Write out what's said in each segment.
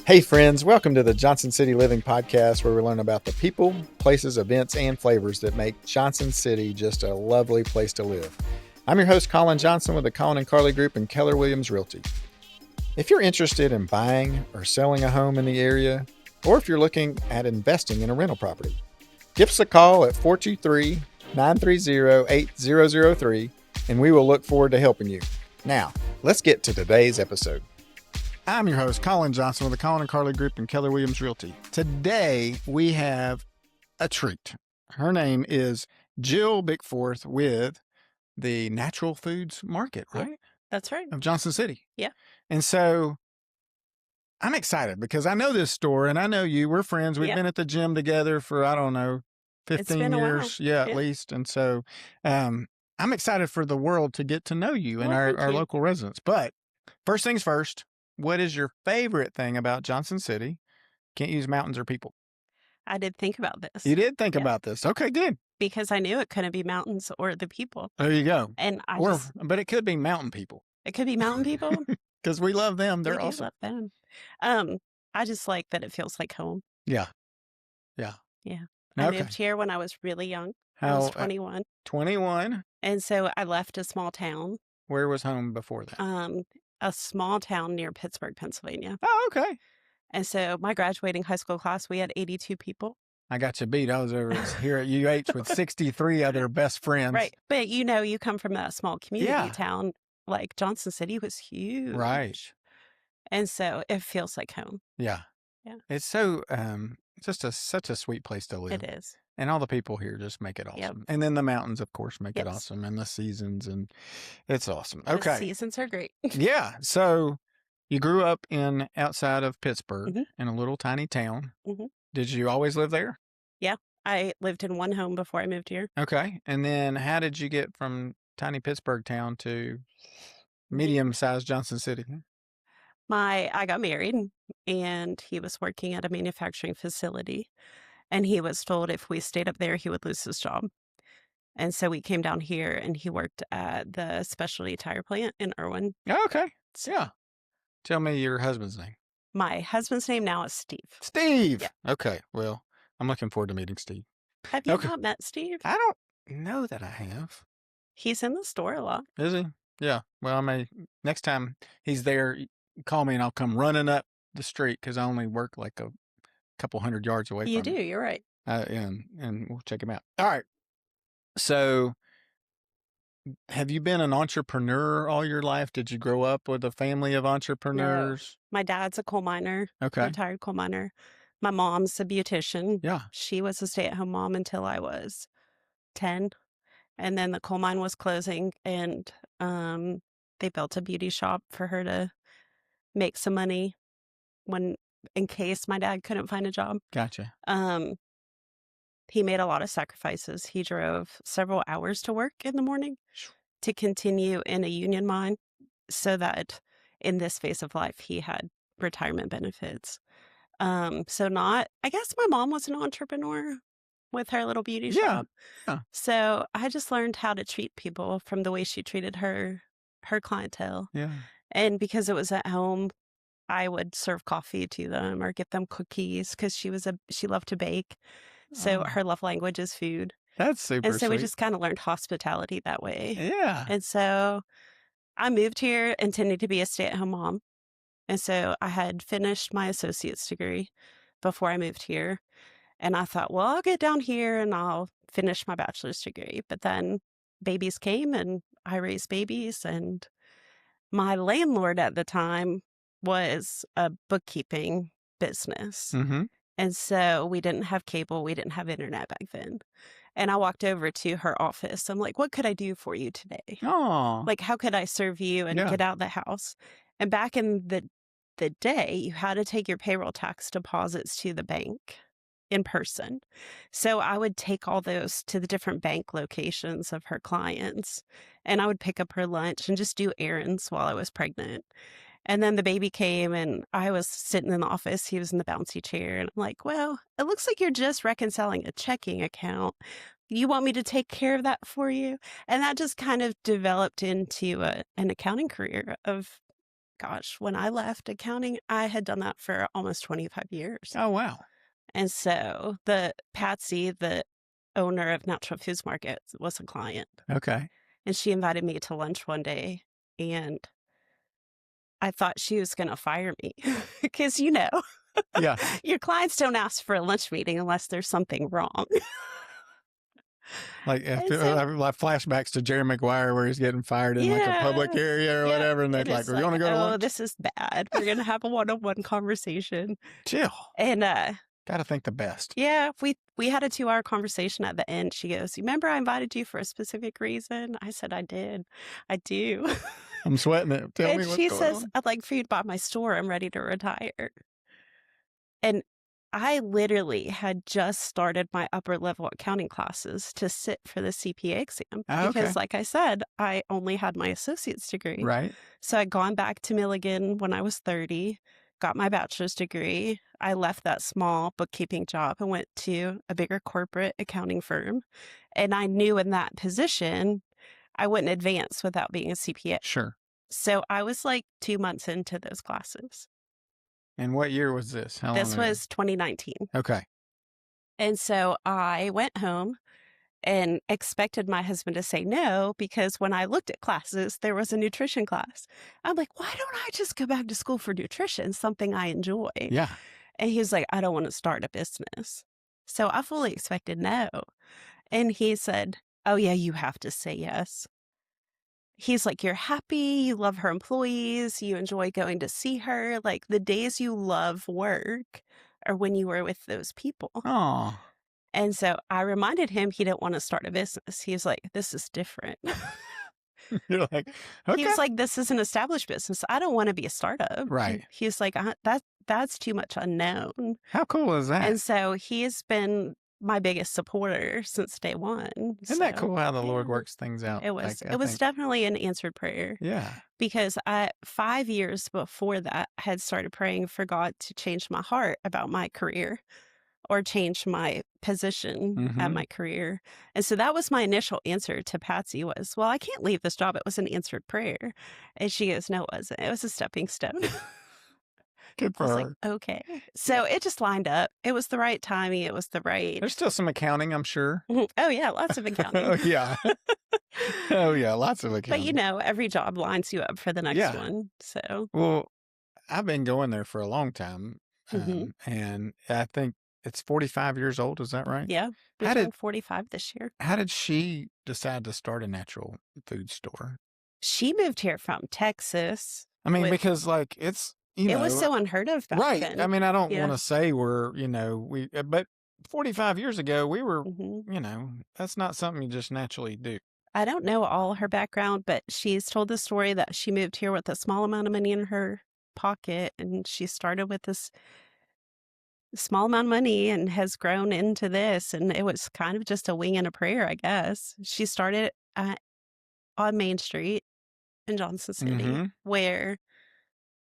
Hey friends, welcome to the Johnson City Living Podcast, where we learn about the people, places, events, and flavors that make Johnson City just a lovely place to live. I'm your host, Colin Johnson, with the Colin and Carly Group and Keller Williams Realty. If you're interested in buying or selling a home in the area, or if you're looking at investing in a rental property, give us a call at 423-930-8003, and we will look forward to helping you. Now, let's get to today's episode. I'm your host, Colin Johnson, with the Colin and Carly Group and Keller Williams Realty. Today, we have a treat. Her name is Jill Bickford with the Natural Foods Market, right? Yeah, that's right. Of Johnson City. Yeah. And so I'm excited because I know this store and I know you. We're friends. We've been at the gym together for, 15 years. Yeah, at least. And so I'm excited for the world to get to know you and our local residents. But first things first. What is your favorite thing about Johnson City? Can't use mountains or people. I did think about this. You did think about this. Okay, good. Because I knew it couldn't be mountains or the people. There you go. And but it could be mountain people. It could be mountain people. Because we love them. They're awesome. We love them. I just like that it feels like home. Yeah. I moved here when I was really young. I was 21. 21. And so I left a small town. Where was home before that? A small town near Pittsburgh, Pennsylvania. Oh, okay. And so my graduating high school class, we had 82 people. I got you beat. I was over here at UH with 63 other best friends. Right. But you come from that small community town. Like Johnson City was huge. Right. And so it feels like home. Yeah. It's so, such a sweet place to live. It is. And all the people here just make it awesome. Yep. And then the mountains, of course, make it awesome. And the seasons, and it's awesome. Okay. The seasons are great. Yeah. So you grew up outside of Pittsburgh in a little tiny town. Mm-hmm. Did you always live there? Yeah. I lived in one home before I moved here. Okay. And then how did you get from tiny Pittsburgh town to medium-sized Johnson City? I got married, and he was working at a manufacturing facility. And he was told if we stayed up there, he would lose his job. And so we came down here, and he worked at the specialty tire plant in Irwin. Oh, okay. Yeah. Tell me your husband's name. My husband's name now is Steve. Steve! Yeah. Okay. Well, I'm looking forward to meeting Steve. Have you not met Steve? I don't know that I have. He's in the store a lot. Is he? Yeah. Well, next time he's there, call me and I'll come running up the street because I only work like a couple 100 yards away from him. You do. You're right. And we'll check him out. All right. So have you been an entrepreneur all your life? Did you grow up with a family of entrepreneurs? No. My dad's a coal miner. Okay. Retired coal miner. My mom's a beautician. Yeah. She was a stay-at-home mom until I was 10. And then the coal mine was closing, and they built a beauty shop for her to make some money in case my dad couldn't find a job. Gotcha. He made a lot of sacrifices. He drove several hours to work in the morning to continue in a union mine so that in this phase of life, he had retirement benefits. I guess my mom was an entrepreneur with her little beauty shop. Yeah. So I just learned how to treat people from the way she treated her clientele. Yeah. And because it was at home, I would serve coffee to them or get them cookies because she loved to bake. So her love language is food. That's super And so sweet. we just kind of learned hospitality that way. Yeah. And so I moved here intending to be a stay-at-home mom. And so I had finished my associate's degree before I moved here. And I thought, well, I'll get down here and I'll finish my bachelor's degree. But then babies came and I raised babies. And my landlord at the time was a bookkeeping business. Mm-hmm. And so we didn't have cable. We didn't have internet back then. And I walked over to her office. I'm like, what could I do for you today? Oh. Like, how could I serve you and get out of the house? And back in the day, you had to take your payroll tax deposits to the bank in person. So I would take all those to the different bank locations of her clients. And I would pick up her lunch and just do errands while I was pregnant. And then the baby came and I was sitting in the office. He was in the bouncy chair. And I'm like, well, it looks like you're just reconciling a checking account. You want me to take care of that for you? And that just kind of developed into an accounting career of gosh, when I left accounting, I had done that for almost 25 years. Oh, wow. And so Patsy, the owner of Natural Foods Market, was a client. Okay. And she invited me to lunch one day, and I thought she was going to fire me because, Yeah. your clients don't ask for a lunch meeting unless there's something wrong. Like flashbacks to Jerry Maguire where he's getting fired in like a public area or whatever. And they're like, you want to go to lunch? Oh, this is bad. We're going to have a one-on-one conversation. Chill. And got to think the best. Yeah, we had a 2-hour conversation at the end. She goes, "You remember I invited you for a specific reason?" I said, "I did. I do." I'm sweating it. Tell me what's going on. She says, "I'd like for you to buy my store. I'm ready to retire." And I literally had just started my upper level accounting classes to sit for the CPA exam. Because like I said, I only had my associate's degree. Right. So I'd gone back to Milligan when I was 30, got my bachelor's degree. I left that small bookkeeping job and went to a bigger corporate accounting firm. And I knew in that position, I wouldn't advance without being a CPA. Sure. So I was like 2 months into those classes. And what year was this? How long This was 2019. Okay. And so I went home and expected my husband to say no, because when I looked at classes, there was a nutrition class. I'm like, why don't I just go back to school for nutrition, something I enjoy? Yeah. And he was like, I don't want to start a business. So I fully expected no. And he said, oh, yeah, you have to say yes. He's like, you're happy, you love her employees, you enjoy going to see her. Like, the days you love work are when you were with those people. Oh. And so I reminded him he didn't want to start a business. He was like, this is different. You're like, okay. He was like, this is an established business. I don't want to be a startup. Right. He's like, that's too much unknown. How cool is that? And so he has been my biggest supporter since day one. Isn't that cool how the Lord works things out? It was. It was definitely an answered prayer. Yeah. Because 5 years before that, I had started praying for God to change my heart about my career or change my position at my career. And so that was my initial answer to Patsy was, well, I can't leave this job. It was an answered prayer. And she goes, no, it wasn't. It was a stepping stone. Good for I was her. like, okay. So it just lined up. It was the right timing. It was the right. There's still some accounting, I'm sure. Oh, yeah. Lots of accounting. Oh, yeah. Oh, yeah. Lots of accounting. But, every job lines you up for the next one. So. Well, I've been going there for a long time. And I think it's 45 years old. Is that right? Yeah. We turned 45 this year. How did she decide to start a natural food store? She moved here from Texas. I mean, because like it's, it was so unheard of back then. I mean, I don't want to say we're, but 45 years ago, we were, that's not something you just naturally do. I don't know all her background, but she's told the story that she moved here with a small amount of money in her pocket, and she started with this small amount of money and has grown into this. And it was kind of just a wing and a prayer, I guess. She started on Main Street in Johnson City, where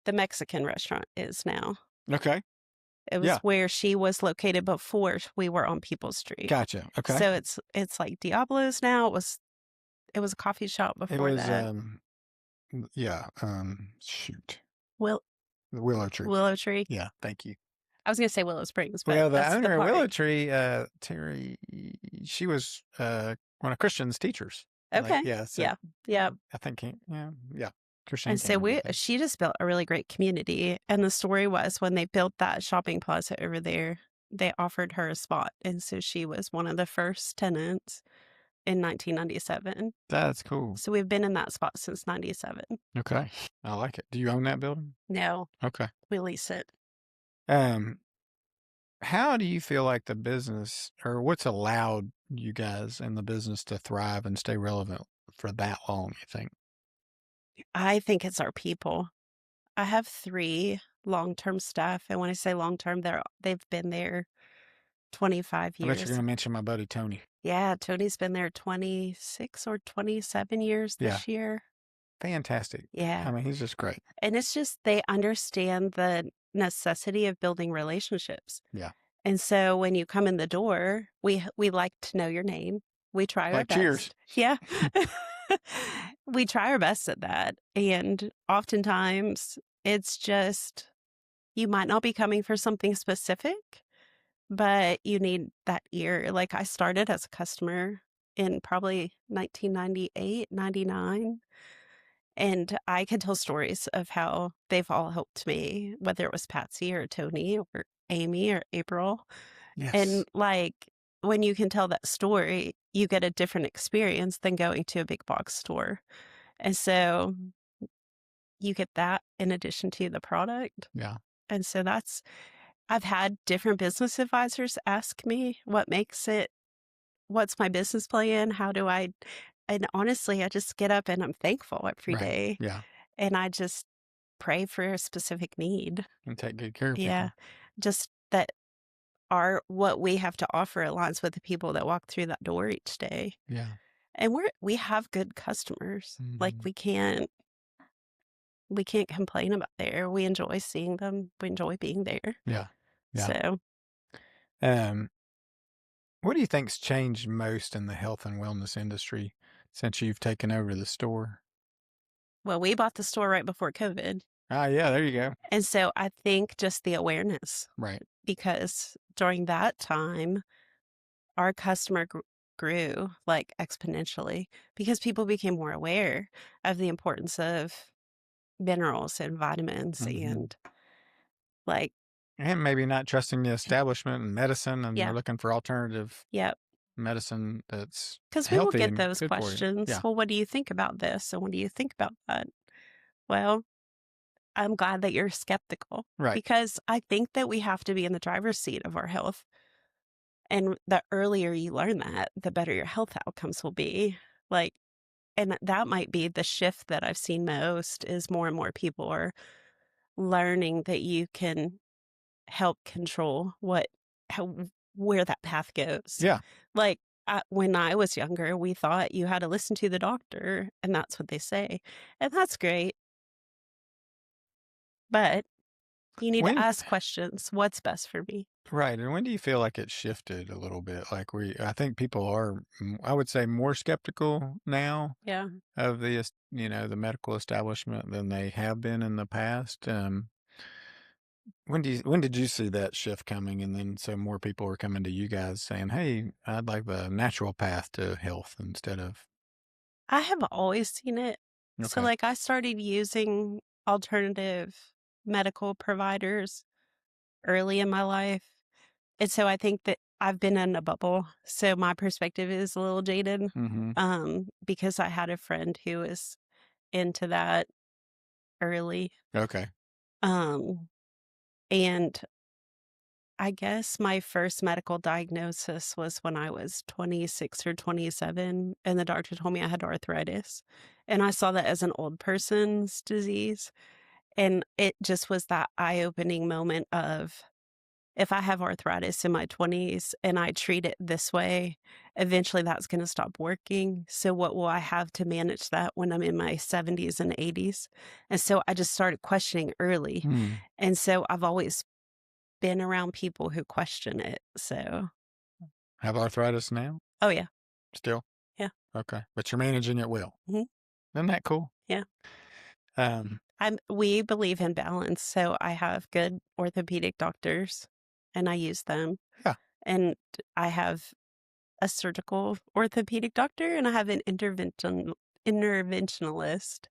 the Mexican restaurant is now. Okay. It was where she was located before we were on People's Street. Gotcha. Okay. So it's like Diablo's now. It was a coffee shop before that. Shoot. Willow Tree. Willow Tree. Yeah, thank you. I was going to say Willow Springs, but the owner of Willow Tree, Terry, she was one of Christian's teachers. Okay. Yeah. I think Christian. And so she just built a really great community. And the story was when they built that shopping plaza over there, they offered her a spot. And so she was one of the first tenants in 1997. That's cool. So we've been in that spot since 97. Okay. I like it. Do you own that building? No. Okay. We lease it. How do you feel like the business, or what's allowed you guys in the business to thrive and stay relevant for that long, you think? I think it's our people. I have 3 long-term staff. And when I say long-term, they've been there 25 years. I bet you're going to mention my buddy, Tony. Yeah, Tony's been there 26 or 27 years this year. Fantastic. Yeah. I mean, he's just great. And it's just, they understand the necessity of building relationships. Yeah. And so when you come in the door, we like to know your name. We try our best. Cheers. Yeah. We try our best at that. And oftentimes it's just, you might not be coming for something specific, but you need that ear. Like I started as a customer in probably 1998, 99. And I could tell stories of how they've all helped me, whether it was Patsy or Tony or Amy or April. And Yes. like when you can tell that story, you get a different experience than going to a big box store. And so you get that in addition to the product. Yeah. And so I've had different business advisors ask me what's my business plan? And honestly, I just get up and I'm thankful every Right. day. Yeah. And I just pray for a specific need. And take good care of Yeah. people. Just that what we have to offer aligns with the people that walk through that door each day. Yeah. And we have good customers. Like Mhm. we can't complain about there. We enjoy seeing them. We enjoy being there. Yeah. Yeah. So, Um, what do you think's changed most in the health and wellness industry since you've taken over the store? well, we bought the store right before COVID. Ah, yeah, there you go. And so I think just the awareness, Right. because during that time, our customer grew like exponentially because people became more aware of the importance of minerals and vitamins Mhm. and like, And maybe not trusting the establishment and medicine, and they're yeah, looking for alternative yeah. medicine that's Because we will healthy get and those good for you. questions. Yeah. Well, what do you think about this? And what do you think about that? Well, I'm glad that you're skeptical Right. because I think that we have to be in the driver's seat of our health. And the earlier you learn that, the better your health outcomes will be. Like, and that might be the shift that I've seen most is more and more people are learning that you can help control how, where that path goes. Yeah. Like when I was younger, we thought you had to listen to the doctor, and that's what they say. And that's great. But you need to When ask questions. What's best for me? Right, and when do you feel like it shifted a little bit? Like I think people are, I would say, more skeptical now Yeah. of the medical establishment than they have been in the past. When did you see that shift coming, and then so more people are coming to you guys saying, "Hey, I'd like the natural path to health instead of." I have always seen it. So, Okay. like, I started using alternative medical providers early in my life. And so I think that I've been in a bubble. So my perspective is a little jaded Mm-hmm. because I had a friend who was into that early. Okay. Um, and I guess my first medical diagnosis was when I was 26 or 27, and the doctor told me I had arthritis. And I saw that as an old person's disease. And it just was that eye opening moment of, if I have arthritis in my 20s and I treat it this way, eventually that's going to stop working. So, what will I have to manage that when I'm in my 70s and 80s? And so I just started questioning early. Hmm. And so I've always been around people who question it. So, Have arthritis now? oh, yeah. Still? Yeah. Okay, but you're managing it well. Hmm. Isn't that cool? Yeah. Um. We believe in balance. So, I have good orthopedic doctors and I use them. Yeah. And I have a surgical orthopedic doctor and I have an interventionalist.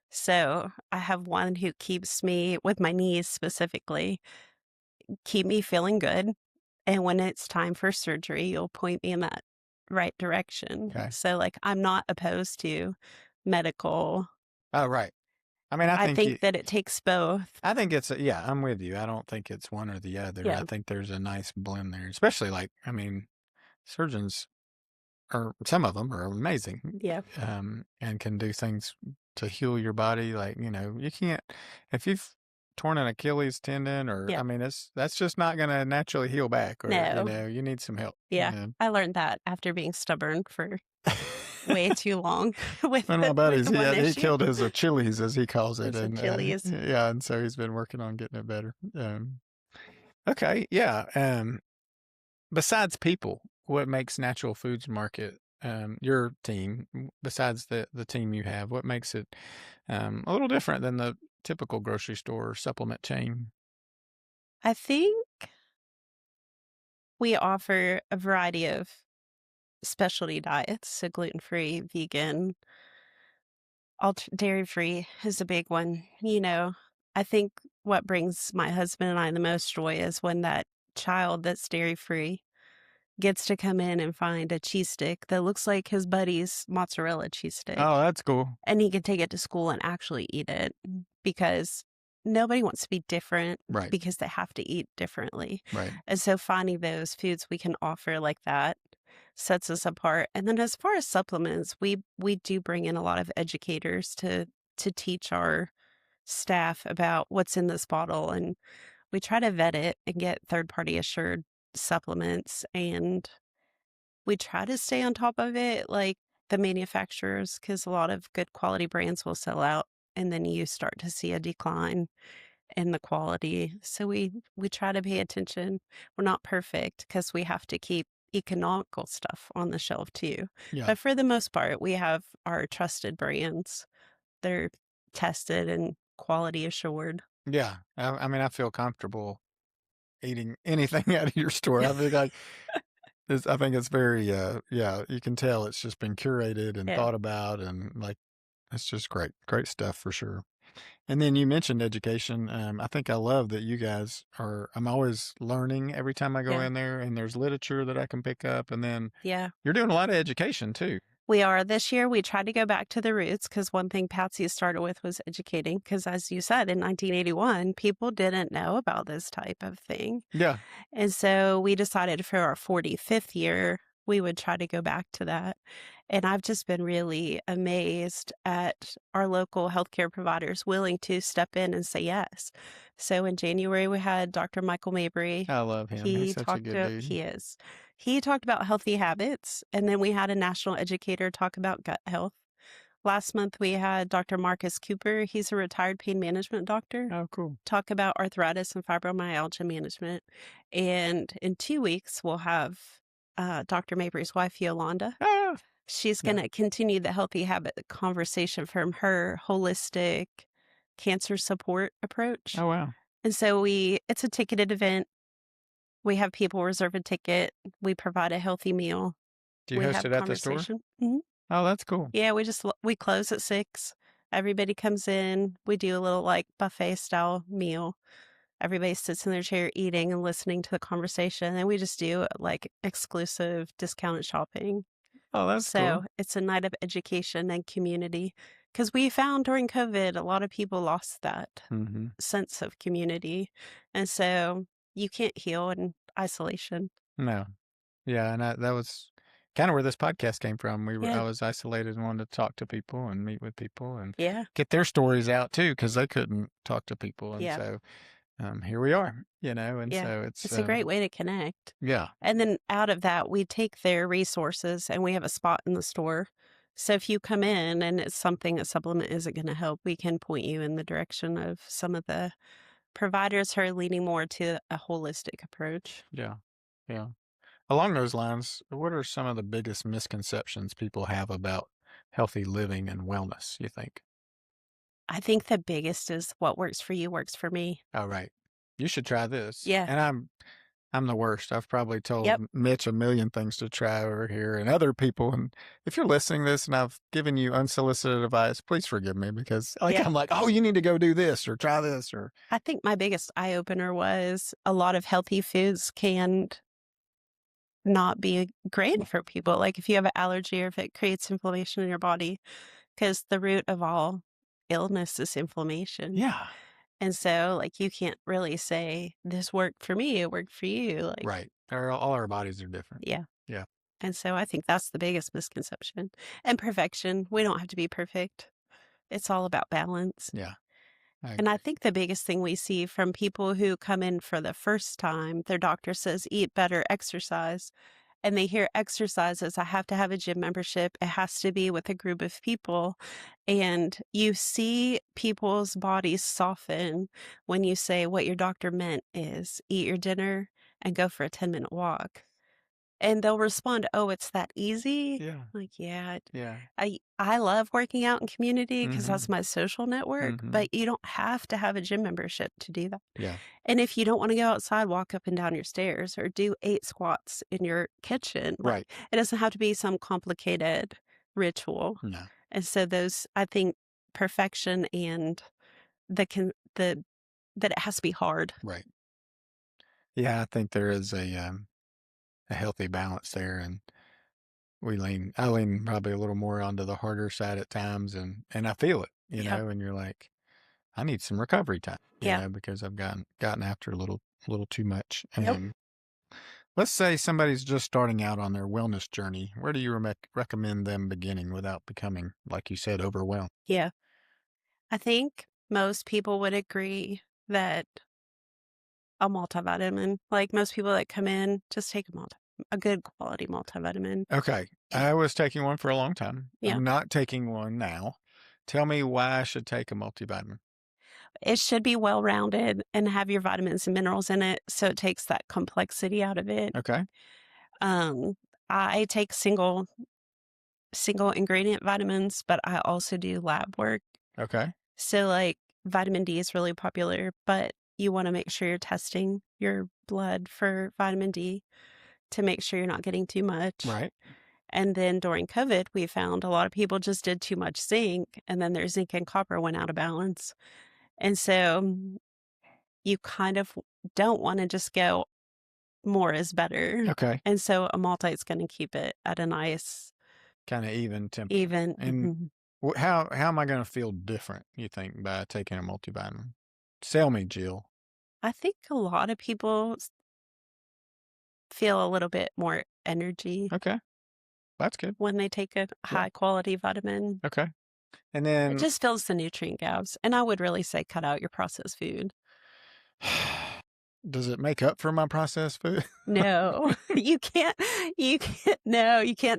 So I have one who keeps me with my knees specifically, keep me feeling good. And when it's time for surgery, you'll point me in that right direction. Okay. So like I'm not opposed to medical. Oh, right. I mean, I I think think that it takes both. I think yeah, I'm with you. I don't think it's one or the other. Yeah. I think there's a nice blend there, especially like, I mean, surgeons are, some of them are amazing, Yeah. and can do things to heal your body. Like, you can't, if you've torn an Achilles tendon Yeah. I mean, that's just not going to naturally heal back, or, No. you need some help. Yeah. I learned that after being stubborn for way too long with One of my buddies, one he issue. killed his Achilles, as he calls it. His And Achilles. yeah, and so he's been working on getting it better. Okay. Yeah. Besides people, what makes natural foods market your team, besides the team you have? What makes it a little different than the typical grocery store or supplement chain? I think we offer a variety of specialty diets, so gluten-free, vegan, dairy-free is a big one. I think what brings my husband and I the most joy is when that child that's dairy-free gets to come in and find a cheese stick that looks like his buddy's mozzarella cheese stick, Oh, that's cool. and he can take it to school and actually eat it because nobody wants to be different Right. because they have to eat differently. Right. And so finding those foods we can offer like that sets us apart. And then as far as supplements, we do bring in a lot of educators to teach our staff about what's in this bottle, and we try to vet it and get third party assured supplements, and we try to stay on top of it like the manufacturers, because a lot of good quality brands will sell out and then you start to see a decline in the quality. So we try to pay attention. We're not perfect because we have to keep economical stuff on the shelf too. Yeah. But for the most part, we have our trusted brands. They're tested and quality assured. Yeah. I mean, I feel comfortable eating anything out of your store. I think it's very, yeah, you can tell it's just been curated and Yeah. thought about, and like, it's just great, great stuff for sure. And then you mentioned education. I think I love that you guys I'm always learning every time I go Yeah. in there, and there's literature that I can pick up. And then Yeah. you're doing a lot of education too. We are. This year, we tried to go back to the roots because one thing Patsy started with was educating. Because, as you said, in 1981, people didn't know about this type of thing. Yeah. And so we decided for our 45th year, we would try to go back to that. And I've just been really amazed at our local healthcare providers willing to step in and say yes. So in January, we had Dr. Michael Mabry. I love him. He's such a good dude. He is. He talked about healthy habits, and then we had a national educator talk about gut health. Last month, we had Dr. Marcus Cooper. He's a retired pain management doctor. Oh, cool. Talk about arthritis and fibromyalgia management. And in 2 weeks, we'll have Dr. Mabry's wife, Yolanda. Ah, She's yeah. going to continue the healthy habit conversation from her holistic cancer support approach. Oh, wow. And so it's a ticketed event. We have people reserve a ticket. We provide a healthy meal. Do you We host have it at the store? conversation. Mhm. Oh, that's cool. Yeah, we close at 6. Everybody comes in. We do a little like buffet style meal. Everybody sits in their chair eating and listening to the conversation. And we just do like exclusive discounted shopping. Oh, that's So cool. it's a night of education and community. Because we found during COVID, a lot of people lost that Mm-hmm. sense of community. And so you can't heal in isolation. No. Yeah, and that was kind of where this podcast came from. I Yeah. was isolated and wanted to talk to people and meet with people and Yeah. get their stories out too, because they couldn't talk to people. And Yeah. so here we are, and Yeah. so it's It's a great way to connect. yeah, And then out of that, we take their resources and we have a spot in the store. So if you come in and it's something a supplement isn't going to help, we can point you in the direction of some of the providers who are leaning more to a holistic approach. yeah, yeah. Along those lines, what are some of the biggest misconceptions people have about healthy living and wellness, you think? I think the biggest is what works for you works for me. Oh, right. You should try this. Yeah. And I'm the worst. I've probably told Yep. Mitch a million things to try over here and other people. And if you're listening to this and I've given you unsolicited advice, please forgive me, because Yeah. I'm like, oh, you need to go do this or try this or I think my biggest eye opener was a lot of healthy foods can not be great for people. Like if you have an allergy or if it creates inflammation in your body, because the root of all illness is inflammation. yeah. And so, like, you can't really say, this worked for me, it worked for you. Like, Right. All our bodies are different. yeah. Yeah. And so I think that's the biggest misconception. And perfection. We don't have to be perfect. It's all about balance. Yeah. And I think the biggest thing we see from people who come in for the first time, their doctor says, eat better, exercise. And they hear exercise as I have to have a gym membership. It has to be with a group of people. And you see people's bodies soften when you say what your doctor meant is eat your dinner and go for a 10-minute walk. And they'll respond, "Oh, it's that easy?" Yeah. Like, yeah. Yeah. I love working out in community because that's Mm-hmm. my social network, Mm-hmm. but you don't have to have a gym membership to do that. Yeah. And if you don't want to go outside, walk up and down your stairs or do 8 squats in your kitchen. Like, Right. it doesn't have to be some complicated ritual. No. And so those, I think, perfection and the that it has to be hard. Right. Yeah, I think there is a healthy balance there, and I lean probably a little more onto the harder side at times, and I feel it, Yeah. and you're like, I need some recovery time, Yeah. because I've gotten after a little too much. Yep. And let's say somebody's just starting out on their wellness journey. Where do you recommend them beginning without becoming, like you said, overwhelmed? Yeah. I think most people would agree that a multivitamin, like most people that come in, just take a good quality multivitamin. Okay. I was taking one for a long time. Yeah. I'm not taking one now. Tell me why I should take a multivitamin. It should be well rounded and have your vitamins and minerals in it, so it takes that complexity out of it. Okay. Um, I take single ingredient vitamins, but I also do lab work. Okay. So like vitamin D is really popular, but you want to make sure you're testing your blood for vitamin D to make sure you're not getting too much. Right. And then during COVID, we found a lot of people just did too much zinc, and then their zinc and copper went out of balance. And so you kind of don't want to just go more is better. Okay. And so a multi is going to keep it at a nice, Kind of even temperature. And mhm. how am I going to feel different, you think, by taking a multivitamin? Sell me, Jill. I think a lot of people feel a little bit more energy Okay. That's good. when they take a Yeah. high quality vitamin. Okay. And It then just fills the nutrient gaps. And I would really say cut out your processed food. does it make up for my processed food? No, you can't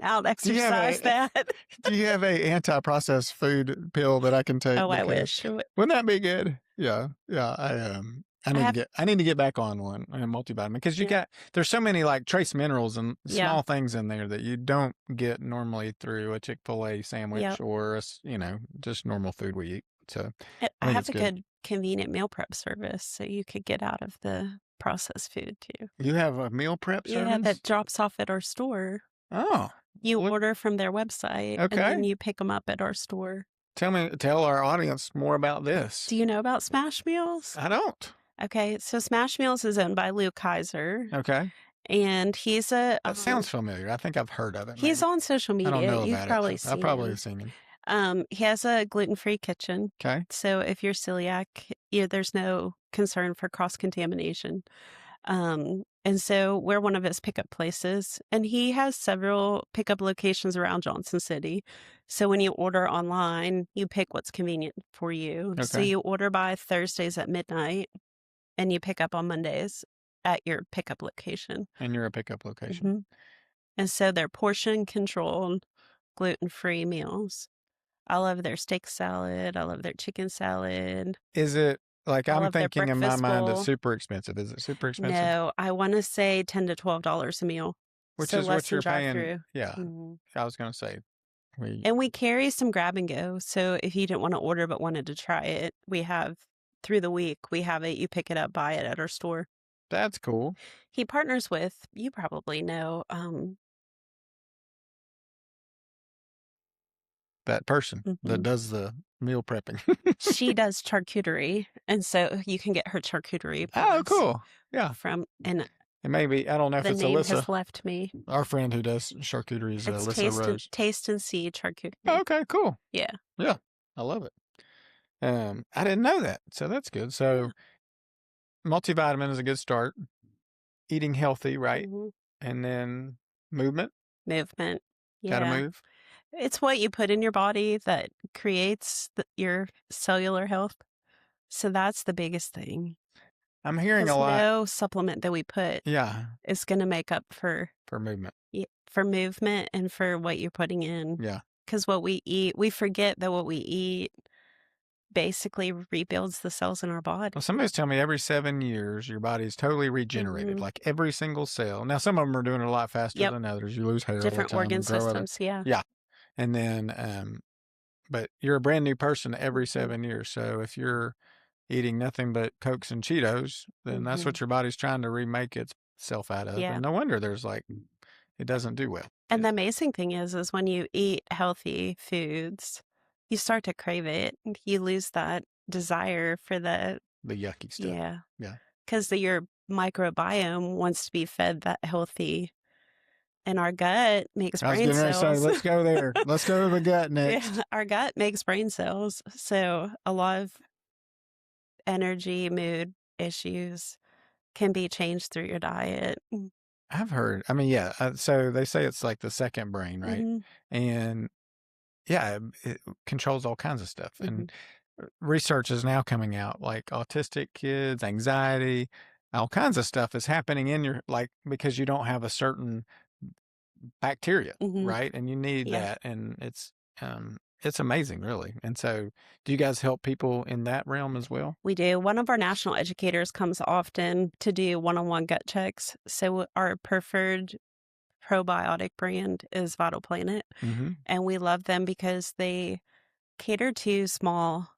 out exercise that. Do you have a anti-processed food pill that I can take? Oh, I Because wish. wouldn't that be good? Yeah. Yeah. I need to get back on one, a multivitamin, because Yeah. there's so many like trace minerals and Yeah. small things in there that you don't get normally through a Chick-fil-A sandwich Yep. or just normal food we eat. So I think have it's a good. good convenient meal prep service, so you could get out of the processed food too. You have a meal prep Yeah, service? that drops off at our store. Oh, You look- order from their website, and Okay. then you pick them up at our store. tell our audience more about this. Do you know about Smash Meals? I don't. Okay, so Smash Meals is owned by Lou Kaiser, Okay. and he's a That sounds familiar. I think I've heard of it. he's maybe. on social I don't media. know You've about probably it. seen I probably him. have seen him. He has a gluten-free kitchen. Okay. So if you're celiac, there's no concern for cross-contamination. And so we're one of his pickup places, and he has several pickup locations around Johnson City. So when you order online, you pick what's convenient for you. So Okay. you order by Thursdays at midnight, and you pick up on Mondays at your pickup location. And you're a pickup location. Mhm. And so they're portion controlled, gluten-free meals. I love their steak salad. I love their chicken salad. Is it like I I'm love their thinking in my breakfast mind bowl. it's super expensive? Is it super expensive? No, I want to say $10 to $12 a meal. Which So is less what than you're paying. drive-through. Yeah. Mhm. I was going to say. And we carry some grab and go. So if you didn't want to order but wanted to try it, we have through the week, we have it. You pick it up, buy it at our store. That's cool. He partners with, you probably know, That person that Mhm. does the meal prepping. She does charcuterie. And so you can get her charcuterie Oh, buns cool. Yeah. and And maybe, I don't know if the it's name Alyssa. has left me. Our friend who does charcuterie is It's Alyssa Rose. taste and see charcuterie. Oh, okay, cool. Yeah. Yeah. I love it. I didn't know that. So that's good. So multivitamin is a good start. Eating healthy, right? Mhm. And then movement. Movement. Gotta Yeah. move. It's what you put in your body that creates your cellular health. So that's the biggest thing. I'm hearing a Because lot. no supplement that we put Yeah. is going to make up for movement. movement and for what you're putting in. Yeah. Because what we eat, we forget that what we eat basically rebuilds the cells in our body. Well, somebody's telling me every 7 years your body is totally regenerated, like every single cell. Now, some of them are doing it a lot faster than others. You lose hair Different all the time, organ grow systems, yeah. Yeah. And then, but you're a brand new person every 7 years. So if you're eating nothing but Cokes and Cheetos, then that's what your body's trying to remake itself out of. Yeah. And no wonder there's it doesn't do well. And the amazing thing is when you eat healthy foods, you start to crave it. You lose that desire for the yucky stuff. Yeah. Yeah. Because your microbiome wants to be fed that healthy. And our gut makes brain cells. I was getting ready to say, let's go there. Let's go to the gut next. Yeah, our gut makes brain cells. So a lot of energy, mood issues can be changed through your diet. I've heard. I mean, yeah. So they say it's like the second brain, right? And yeah, it controls all kinds of stuff. And research is now coming out, like autistic kids, anxiety, all kinds of stuff is happening in your because you don't have a certain bacteria, right? And you need that, and it's amazing, really. And so, do you guys help people in that realm as well? We do. One of our national educators comes often to do one-on-one gut checks. So our preferred probiotic brand is Vital Planet, and we love them because they cater to small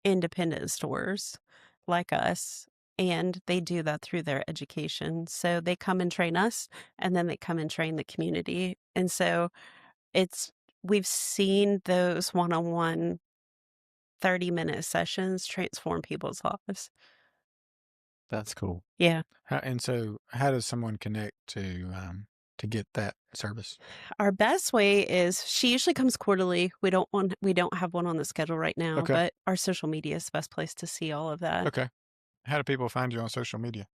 independent stores like us, and they do that through their education. So they come and train us, and then they come and train the community. And so we've seen those one-on-one 30-minute sessions transform people's lives. That's cool. Yeah. And so, how does someone connect to get that service? Our best way is she usually comes quarterly. We don't have one on the schedule right now, but our social media is the best place to see all of that. Okay. How do people find you on social media?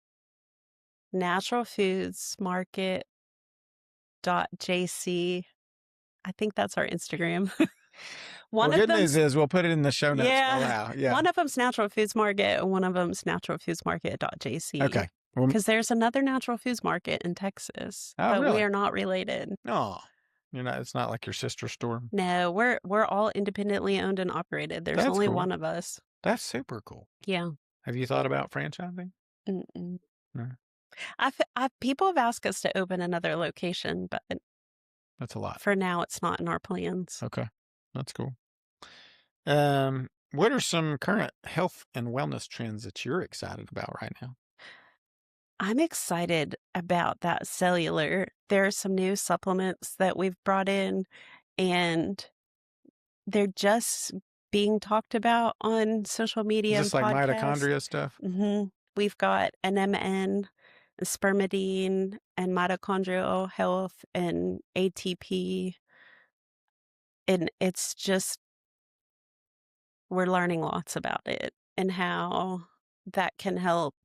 naturalfoodsmarket.jc. I think that's our Instagram. Good news is we'll put it in the show notes. Yeah. One of them's Natural Foods Market and one of them's naturalfoodsmarket.jc. Okay. Because there's another Natural Foods Market in Texas, but really? we are not related. Oh, it's not like your sister store. No, we're all independently owned and operated. There's only one of us. That's super cool. Yeah. Have you thought about franchising? Mm-mm. No. People have asked us to open another location, but that's a lot. For now, it's not in our plans. Okay, that's cool. What are some current health and wellness trends that you're excited about right now? I'm excited about that cellular. There are some new supplements that we've brought in, and they're just being talked about on social media. Is this like mitochondria stuff? We've got NMN, spermidine, and mitochondrial health, and ATP. And it's just, we're learning lots about it and how that can help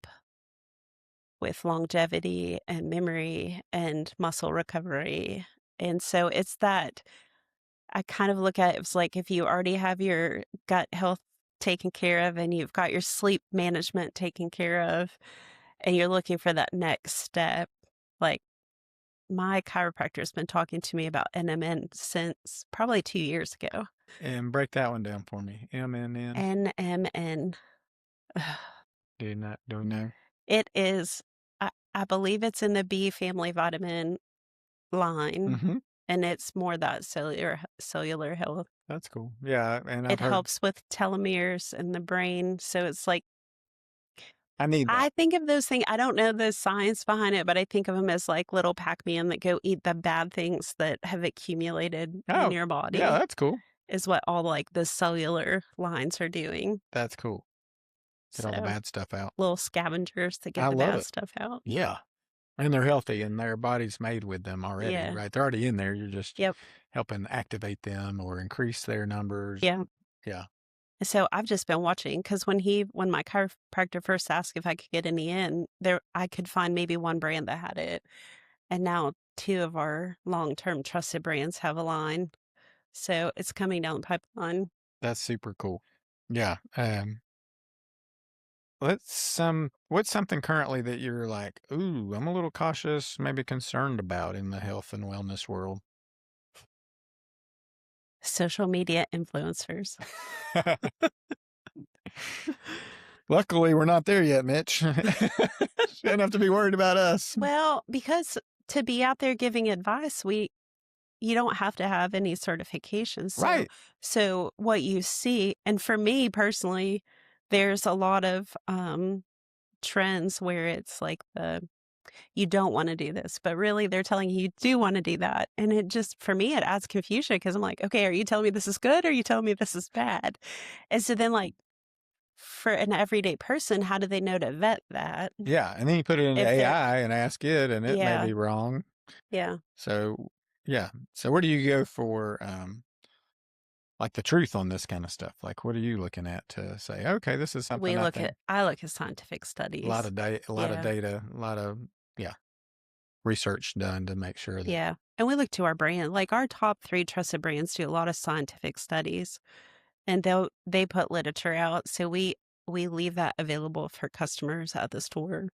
with longevity and memory and muscle recovery. And so it's that I kind of look at it as like if you already have your gut health taken care of and you've got your sleep management taken care of and you're looking for that next step, like my chiropractor has been talking to me about NMN since probably 2 years ago. And break that one down for me. MNN. NMN. Do you know? It is, I believe it's in the B family vitamin line, and it's more that cellular health. That's cool. Yeah, and it helps with telomeres in the brain. So it's like, I need that. I think of those things, I don't know the science behind it, but I think of them as like little Pac-Man that go eat the bad things that have accumulated in your body. Yeah, that's cool. Is what all like the cellular lines are doing. That's cool. Get all the bad stuff out. Little scavengers to get the bad stuff out. Yeah. And they're healthy and their body's made with them already, right? They're already in there. You're just helping activate them or increase their numbers. Yeah. Yeah. So I've just been watching because when my chiropractor first asked if I could get any in, I could find maybe one brand that had it. And now 2 of our long-term trusted brands have a line. So it's coming down the pipeline. That's super cool. Yeah. What's something currently that you're like, ooh, I'm a little cautious, maybe concerned about in the health and wellness world? Social media influencers. Luckily, we're not there yet, Mitch. Shouldn't have to be worried about us. Well, because to be out there giving advice, you don't have to have any certifications. Right. So what you see, and for me personally, there's a lot of trends where it's like you don't want to do this, but really they're telling you do want to do that. And it just, for me, it adds confusion because I'm like, okay, are you telling me this is good or are you telling me this is bad? And so then, like, for an everyday person, how do they know to vet that? Yeah. And then you put it into AI and ask it, and it may be wrong. Yeah. So, yeah. So where do you go for, like, the truth on this kind of stuff? Like, what are you looking at to say, okay, this is something I look at scientific studies. A lot of data, a lot of, research done to make sure that. Yeah. And we look to our brand, like our top 3 trusted brands do a lot of scientific studies, and they put literature out. So we leave that available for customers at the store,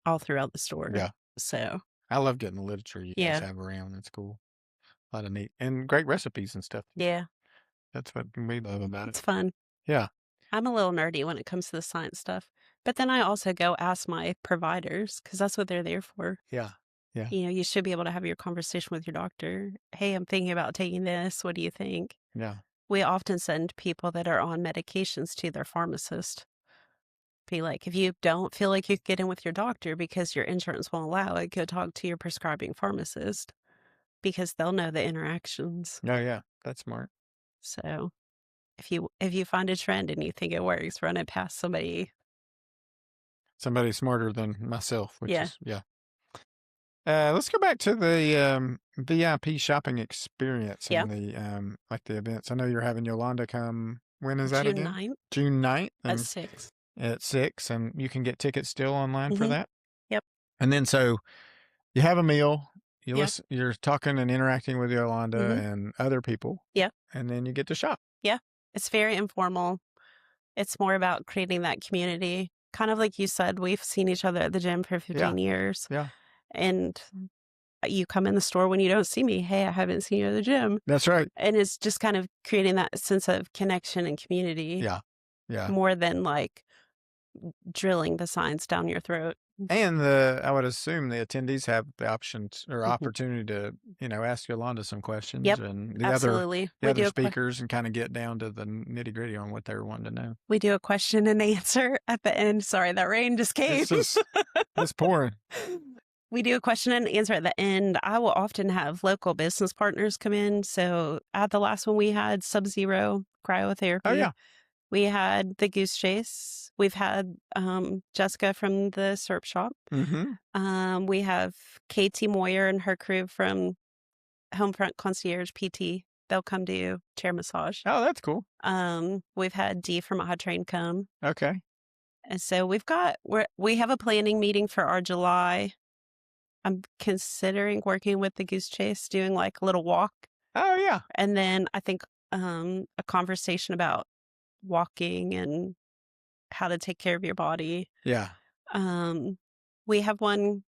all throughout the store. Yeah. So I love getting the literature you guys have around. That's cool. A lot of neat and great recipes and stuff. Yeah. That's what we love about it. It's fun. Yeah. I'm a little nerdy when it comes to the science stuff, but then I also go ask my providers because that's what they're there for. Yeah. Yeah. You know, you should be able to have your conversation with your doctor. Hey, I'm thinking about taking this. What do you think? Yeah. We often send people that are on medications to their pharmacist. Be like, if you don't feel like you can get in with your doctor because your insurance won't allow it, go talk to your prescribing pharmacist because they'll know the interactions. Oh, yeah. That's smart. So if you find a trend and you think it works, run it past somebody smarter than myself, which is, yeah. Let's go back to the VIP shopping experience and the like the events. I know you're having Yolanda come. When is that June again? 9th. June 9th At 6. At 6, and you can get tickets still online for that. Yep. And then so you have a meal. You're talking and interacting with Yolanda and other people. Yep. And then you get to shop. Yeah. It's very informal. It's more about creating that community. Kind of like you said, we've seen each other at the gym for 15 years. Yeah. And you come in the store when you don't see me. Hey, I haven't seen you at the gym. That's right. And it's just kind of creating that sense of connection and community. Yeah. Yeah. More than like drilling the signs down your throat. And I would assume the attendees have the options or opportunity to, ask Yolanda some questions and the absolutely. other speakers and kind of get down to the nitty gritty on what they were wanting to know. We do a question and answer at the end. Sorry, that rain just came. It's pouring. We do a question and answer at the end. I will often have local business partners come in. So at the last one we had Sub-Zero Cryotherapy. Oh, yeah. We had the Goose Chase. We've had Jessica from the Syrup Shop. Mm-hmm. We have Katie Moyer and her crew from Homefront Concierge PT. They'll come do chair massage. Oh, that's cool. We've had Dee from iTrain come. Okay. And so we have a planning meeting for our July. I'm considering working with the Goose Chase, doing like a little walk. Oh, yeah. And then I think a conversation about walking and how to take care of your body. Yeah. We have one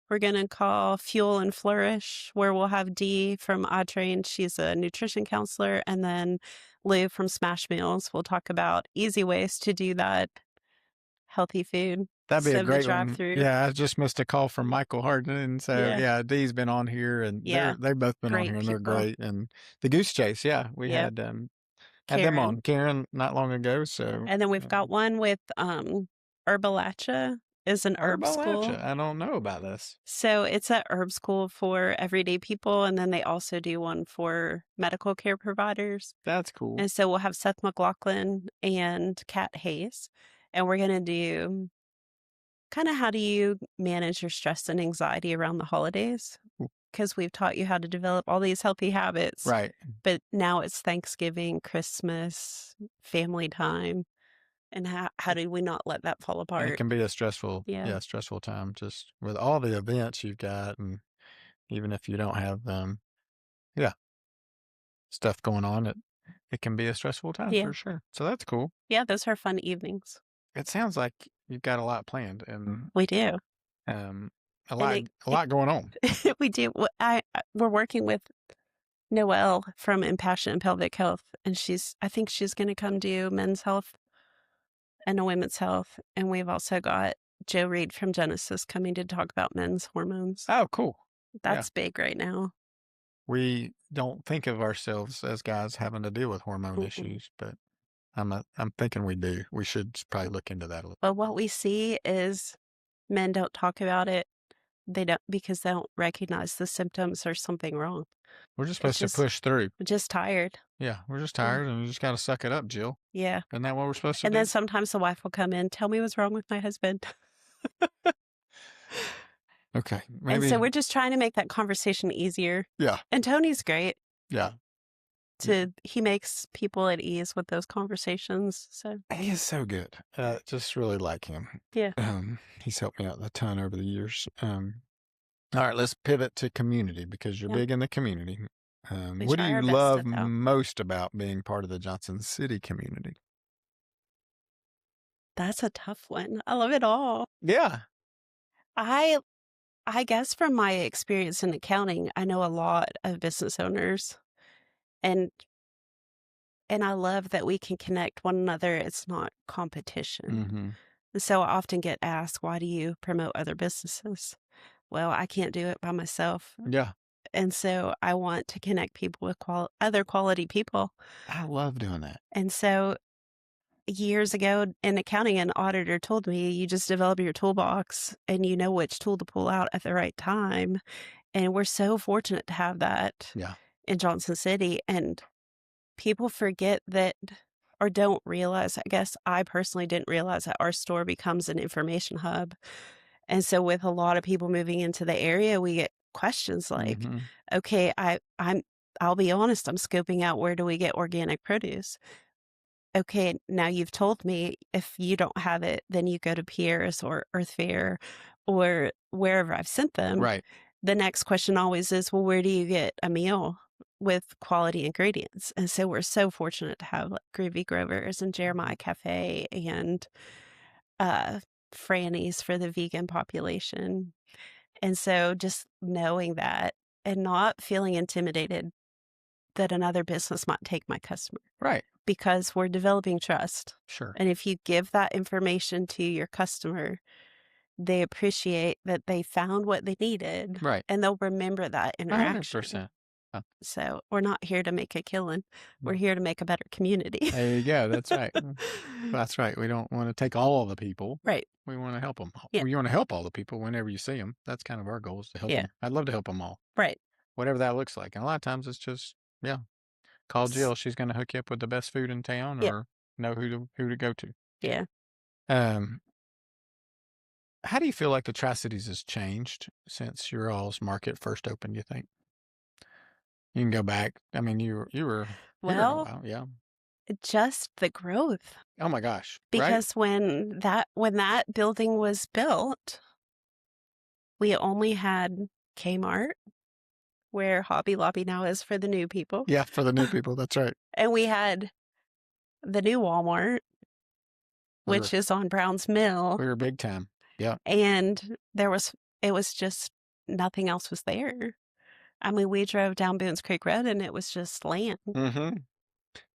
we're going to call Fuel and Flourish, where we'll have Dee from iTrain. She's a nutrition counselor. And then Lou from Smash Meals. We'll talk about easy ways to do that healthy food. That'd be a great one. Yeah, I just missed a call from Michael Harden. And so, Dee's been on here, and they've both been on here, and they're great. And the Goose Chase, we had them on, Karen, not long ago. So, and then we've got one with Herbalacha is an herb school. I don't know about this. So it's a herb school for everyday people, and then they also do one for medical care providers. That's cool. And so we'll have Seth McLaughlin and Kat Hayes, and we're going to do kind of how do you manage your stress and anxiety around the holidays? Because we've taught you how to develop all these healthy habits. Right. But now it's Thanksgiving, Christmas, family time. And how do we not let that fall apart? And it can be a stressful time just with all the events you've got. And even if you don't have stuff going on, it can be a stressful time for sure. So that's cool. Yeah, those are fun evenings. It sounds like you've got a lot planned, and we do. A lot going on. We do. We're working with Noelle from Impassioned Pelvic Health, and I think she's going to come do men's health and women's health. And we've also got Joe Reed from Genesis coming to talk about men's hormones. Oh, cool. That's big right now. We don't think of ourselves as guys having to deal with hormone issues, but I'm thinking we do. We should probably look into that a little. But what we see is men don't talk about it. They don't, because they don't recognize the symptoms or something wrong. We're just supposed to push through. We're just tired. Yeah, we're just tired, and we just got to suck it up, Jill. Yeah. Isn't that what we're supposed to do? And then sometimes the wife will come in, tell me what's wrong with my husband. Okay. And so we're just trying to make that conversation easier. Yeah. And Tony's great. Yeah. He makes people at ease with those conversations. So he is so good. Just really like him. Yeah. He's helped me out a ton over the years. All right, let's pivot to community because you're big in the community. What do you love most about being part of the Johnson City community? That's a tough one. I love it all. Yeah. I guess from my experience in accounting, I know a lot of business owners, and I love that we can connect one another. It's not competition. So I often get asked, why do you promote other businesses? Well, I can't do it by myself. Yeah. And so I want to connect people with other quality people. I love doing that. And so years ago in accounting, an auditor told me, you just develop your toolbox and you know which tool to pull out at the right time. And we're so fortunate to have that in Johnson City. And people forget that, or don't realize, I guess I personally didn't realize that our store becomes an information hub. And so with a lot of people moving into the area, we get questions like, okay, I'll be honest, I'm scoping out, where do we get organic produce? Okay, now you've told me if you don't have it, then you go to Pierre's or Earth Fare or wherever I've sent them. Right. The next question always is, well, where do you get a meal with quality ingredients? And so we're so fortunate to have like Groovy Grovers and Jeremiah Cafe and Franny's for the vegan population. And so just knowing that and not feeling intimidated that another business might take my customer. Right. Because we're developing trust. Sure. And if you give that information to your customer, they appreciate that they found what they needed. Right. And they'll remember that interaction. 100%. So we're not here to make a killing. We're here to make a better community. There you go. That's right. That's right. We don't want to take all of the people. Right. We want to help them. Yeah. You want to help all the people whenever you see them. That's kind of our goal, is to help them. I'd love to help them all. Right. Whatever that looks like. And a lot of times it's just, call Jill. She's going to hook you up with the best food in town, or know who to go to. Yeah. How do you feel like the Tri-Cities has changed since your all's market first opened, you think? You can go back. I mean, you were here a while. Yeah. Just the growth. Oh my gosh. Because when that building was built, we only had Kmart, where Hobby Lobby now is for the new people. Yeah, for the new people. That's right. And we had the new Walmart, which is on Browns Mill. We were big time. Yeah. And it was just, nothing else was there. I mean, we drove down Boone's Creek Road and it was just land.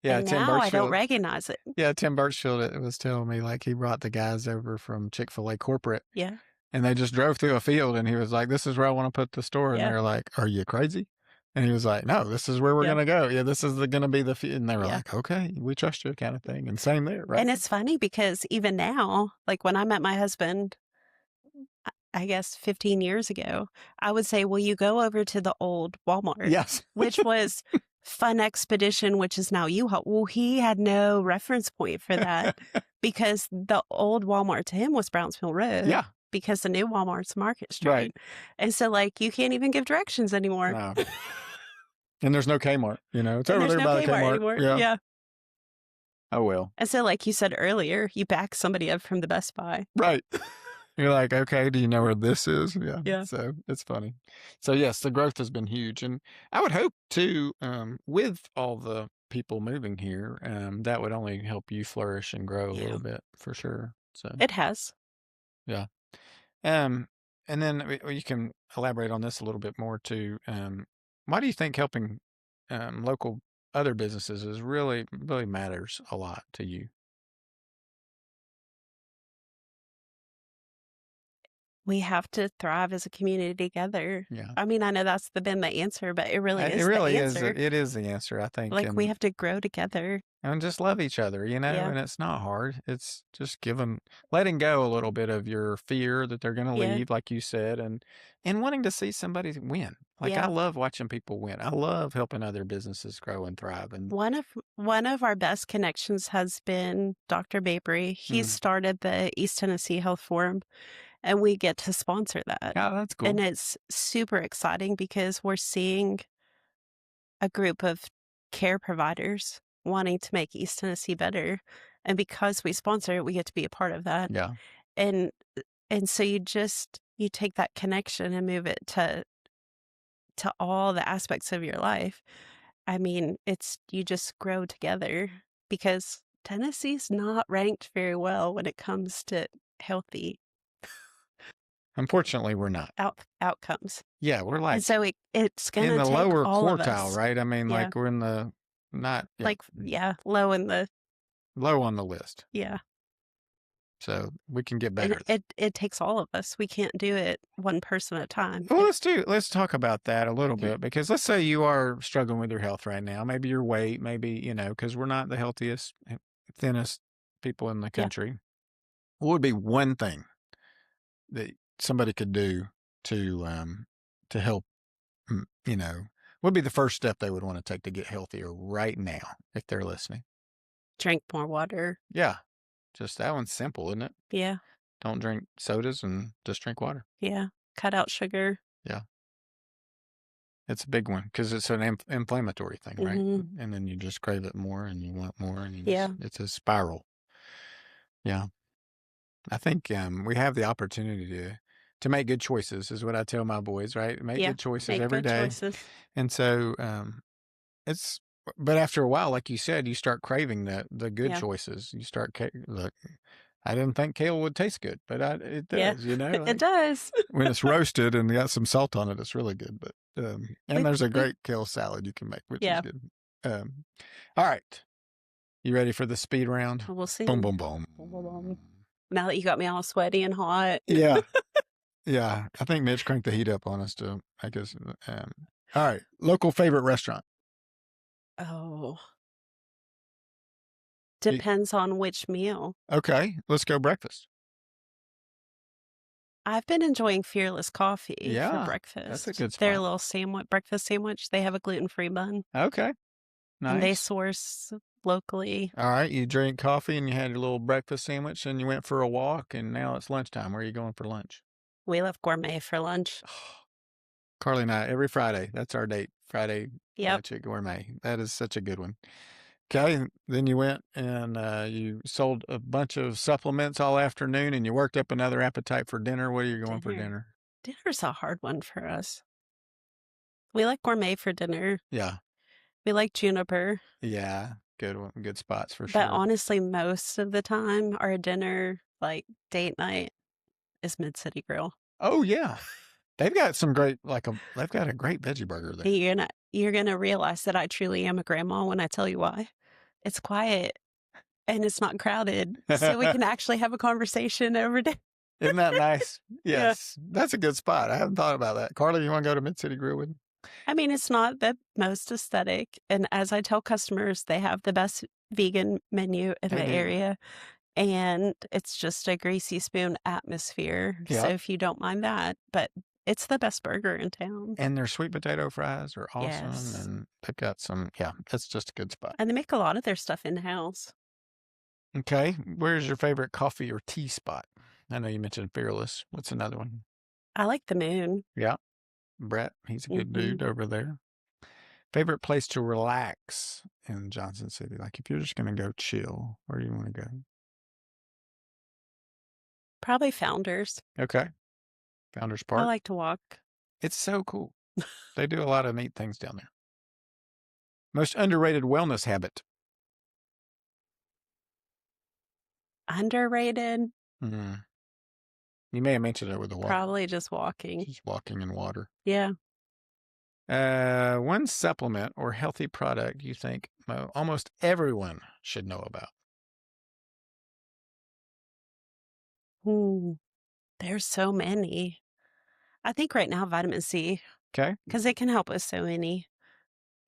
Yeah, and now I don't recognize it. Yeah, Tim Birchfield was telling me, like, he brought the guys over from Chick-fil-A corporate. Yeah. And they just drove through a field, and he was like, this is where I want to put the store. And they're like, are you crazy? And he was like, no, this is where we're going to go. Yeah, this is going to be the field. And they were like, okay, we trust you, kind of thing. And same there, right? And it's funny because even now, like when I met my husband, I guess 15 years ago, I would say, well, you go over to the old Walmart. Yes. Which was Fun Expedition, which is now U-Haul. Well, he had no reference point for that because the old Walmart to him was Brownsville Road. Yeah. Because the new Walmart's Market Street. Right. And so, like, you can't even give directions anymore. No. And there's no Kmart, it's over there by the Kmart anymore. Yeah. Oh, well. And so, like you said earlier, you back somebody up from the Best Buy. Right. You're like, okay, do you know where this is? Yeah. Yeah. So it's funny. So yes, the growth has been huge. And I would hope too, with all the people moving here, that would only help you flourish and grow a little bit for sure. So it has. Yeah. And then you can elaborate on this a little bit more too. Why do you think helping local other businesses is really matters a lot to you. We have to thrive as a community together. Yeah. I mean, I know that's been the answer, but it really It is the really is. answer. It is the answer, I think. Like, we have to grow together. And just love each other, Yeah. and it's not hard. It's just letting go a little bit of your fear that they're going to Yeah. leave, like you said, and wanting to see somebody win. Like, I Yeah. love watching people win. I love helping other businesses grow and thrive. And One of our best connections has been Dr. Mabry. He started the East Tennessee Health Forum, and we get to sponsor that. yeah, that's cool. And it's super exciting because we're seeing a group of care providers wanting to make East Tennessee better. And because we sponsor it, we get to be a part of that. Yeah. And so you take that connection and move it to all the aspects of your life. I mean, you just grow together because Tennessee's not ranked very well when it comes to healthy Unfortunately, we're not. outcomes. Yeah, we're like, and so it's going to in the take lower all of quartile, us. right? I mean, Yeah. like we're in the low in the low on the list. Yeah. So we can get better. It takes all of us. We can't do it one person at a time. Well, let's talk about that a little bit, because let's say you are struggling with your health right now. Maybe your weight, maybe, because we're not the healthiest, thinnest people in the country. What would be one thing that somebody could do to help, what would be the first step they would want to take to get healthier right now if they're listening? Drink more water. Yeah. Just that one's simple, isn't it? Yeah. Don't drink sodas and just drink water. Yeah. Cut out sugar. Yeah. It's a big one because it's an inflammatory thing, right? And then you just crave it more and you want more, and it's a spiral. Yeah. I think we have the opportunity to make good choices, is what I tell my boys, right? Make good choices every day. Choices. And so but after a while, like you said, you start craving the good choices. You start, look, I didn't think kale would taste good, but it does, like, it does. when it's roasted and got some salt on it, it's really good. But and there's a great kale salad you can make, which is good. All right. You ready for the speed round? We'll see. Boom, boom, boom. Now that you got me all sweaty and hot. Yeah. Yeah. I think Mitch cranked the heat up on us to make us. All right. Local favorite restaurant. Oh. Depends on which meal. Okay. Let's go breakfast. I've been enjoying Fearless Coffee for breakfast. That's a good spot. Their little breakfast sandwich. They have a gluten-free bun. Okay. Nice. And they source locally. All right. You drink coffee and you had your little breakfast sandwich and you went for a walk, and now it's lunchtime. Where are you going for lunch? We left Gourmet for lunch. Carly and I, every Friday, that's our date. Friday lunch at Gourmet. That is such a good one. Okay. Then you went and you sold a bunch of supplements all afternoon, and you worked up another appetite for dinner. What are you going for dinner? Dinner's a hard one for us. We like Gourmet for dinner. Yeah. We like Juniper. Yeah. Good one. Good spots for sure. But honestly, most of the time, our dinner, like date night, is Mid-City Grill. Oh, yeah. They've got some great, they've got a great veggie burger there. You're gonna realize that I truly am a grandma when I tell you why. It's quiet and it's not crowded, so we can actually have a conversation over dinner. Isn't that nice? Yes, that's a good spot. I haven't thought about that. Carly, you want to go to Mid-City Grill with me? I mean, it's not the most aesthetic, and as I tell customers, they have the best vegan menu in the area. And it's just a greasy spoon atmosphere. Yeah. So if you don't mind that, but it's the best burger in town. And their sweet potato fries are awesome. Yes. And they've got it's just a good spot. And they make a lot of their stuff in-house. Okay. Where's your favorite coffee or tea spot? I know you mentioned Fearless. What's another one? I like the Moon. Yeah. Brett, he's a good dude over there. Favorite place to relax in Johnson City? Like if you're just going to go chill, where do you want to go? Probably Founders. Okay. Founders Park. I like to walk. It's so cool. They do a lot of neat things down there. Most underrated wellness habit. Underrated? Mm-hmm. You may have mentioned it with the water. Probably just walking. Just walking in water. Yeah. One supplement or healthy product you think almost everyone should know about? Ooh, there's so many. I think right now vitamin C, Okay. because it can help with so many.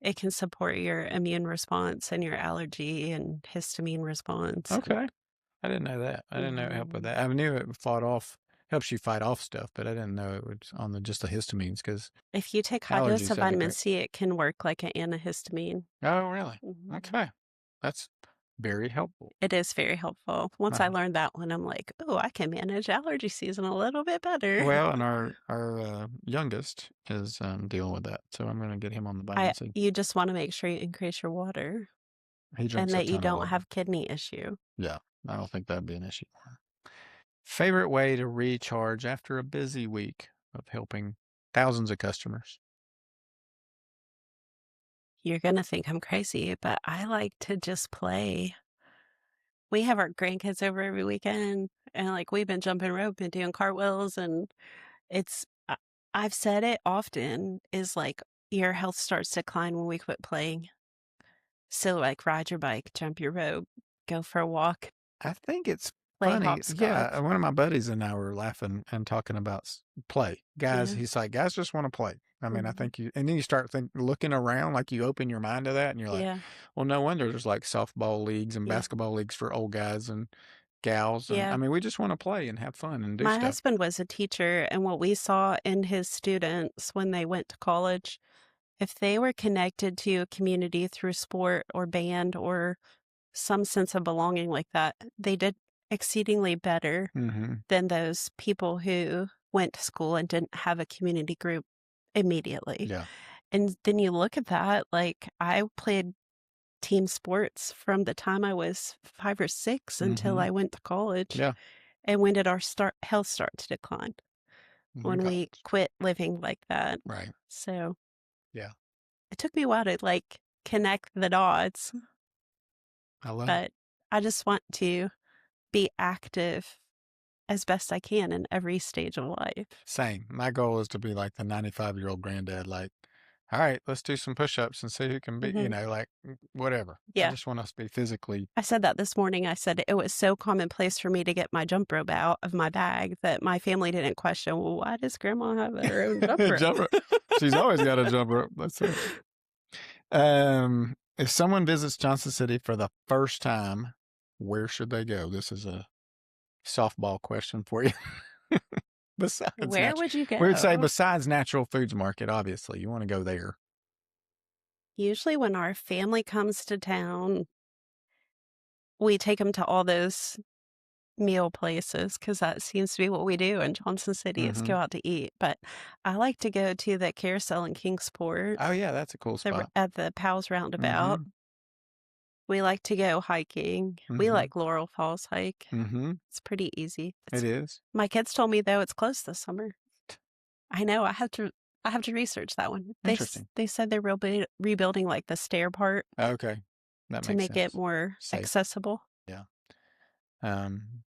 It can support your immune response and your allergy and histamine response. Okay. I didn't know that. I didn't know it helped with Mm. that. I knew it helps you fight off stuff, but I didn't know it was on just the histamines because If you take high dose allergies of have a vitamin great. C, it can work like an antihistamine. Oh, really? Mhm. Okay. That's very helpful. It is very helpful. Once I Uh, learned that one, I'm like, oh, I can manage allergy season a little bit better. well, and our youngest is dealing with that, so I'm going to get him on the vitamin C. You just want to make sure you increase your water He and drinks a that you ton of don't water. have kidney issue. Yeah, I don't think that'd be an issue. Favorite way to recharge after a busy week of helping thousands of customers? You're going to think I'm crazy, but I like to just play. We have our grandkids over every weekend, and like we've been jumping rope and doing cartwheels, and it's, I've said it often, is like your health starts to decline when we quit playing. So, like, ride your bike, jump your rope, go for a walk, I think it's play funny. Yeah, hopscotch. one of my buddies and I were laughing and talking about play. Guys, Yeah. he's like, guys just want to play. I mean, I Mhm. think and then you start looking around, like you open your mind to that, and you're like, Yeah. well, no wonder there's like softball leagues and Yeah. basketball leagues for old guys and gals. And I Yeah. mean, we just want to play and have fun and do My stuff. husband was a teacher, and what we saw in his students when they went to college, if they were connected to a community through sport or band or some sense of belonging like that, they did exceedingly better Mm-hmm. than those people who went to school and didn't have a community group immediately. Yeah. And then you look at that, like I played team sports from the time I was 5 or 6 until Mm-hmm. I went to college. Yeah. And when did our health start to decline? In When we college. quit living like that. Right. So Yeah. it took me a while to like connect the dots, I love it. but I just want to be active as best I can in every stage of life. Same. My goal is to be like the 95-year-old granddad, like, all right, let's do some push-ups and see who can be, Hmm. like whatever. I Yeah. just want us to be physically. I said that this morning. I said it was so commonplace for me to get my jump rope out of my bag that my family didn't question, well, why does grandma have her own jump rope? Jump rope. She's always got a jump rope. That's it. If someone visits Johnson City for the first time, where should they go? This is a softball question for you. Besides Where would you we would say go? besides Natural Foods Market, obviously, you want to go there. Usually when our family comes to town, we take them to all those meal places because that seems to be what we do in Johnson City is Mm-hmm. go out to eat. But I like to go to the carousel in Kingsport, Oh yeah, that's a cool spot. at the Powell's Roundabout. Mm-hmm. We like to go hiking. We Mm-hmm. like Laurel Falls hike. Mm-hmm. It's pretty easy. It is. My kids told me though it's closed this summer. I know. I have to research that one. Interesting. They said they're rebuilding like the stair part Okay. That to makes make it sense. more Safe. accessible. Yeah. Um,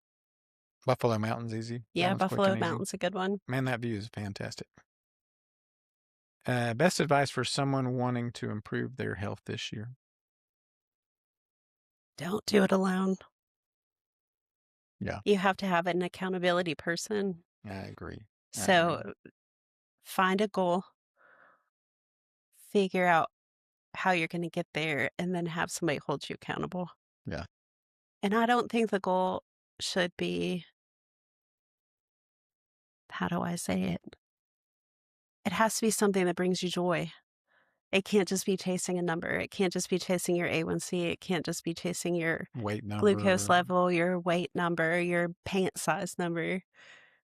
Buffalo Mountain's easy. That Yeah, one's quick Buffalo and easy. Mountain's a good one. Man, that view is fantastic. Best advice for someone wanting to improve their health this year? Don't do it alone. Yeah, You have to have an accountability person. I agree. I agree. So find a goal, figure out how you're going to get there, and then have somebody hold you accountable. Yeah. And I don't think the goal should be, how do I say it? It has to be something that brings you joy. It can't just be chasing a number. It can't just be chasing your A1C. It can't just be chasing your Weight glucose number. level, your weight number, your pant size number.